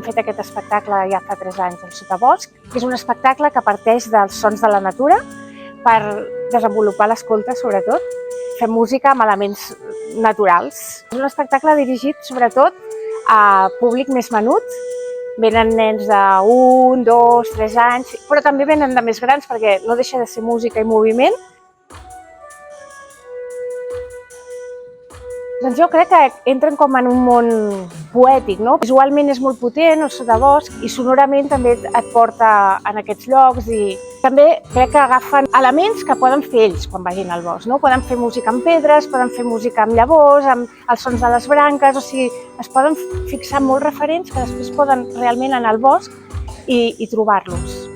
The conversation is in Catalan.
Hem fet aquest espectacle ja fa 3 anys al Sotabosc, que és un espectacle que parteix dels sons de la natura per desenvolupar l'escolta, sobretot. Fem música amb elements naturals. És un espectacle dirigit, sobretot, a públic més menut. Venen nens de 1, 2, 3 anys, però també venen de més grans perquè no deixa de ser música i moviment. Doncs jo crec que entren com en un món poètic, no? Visualment és molt potent, el Sotabosc, i sonorament també et porta en aquests llocs i també crec que agafen elements que poden fer ells quan vagin al bosc, no? Poden fer música amb pedres, poden fer música amb llavors, amb els sons de les branques, o sigui, es poden fixar molts referents que després poden realment anar al bosc i trobar-los.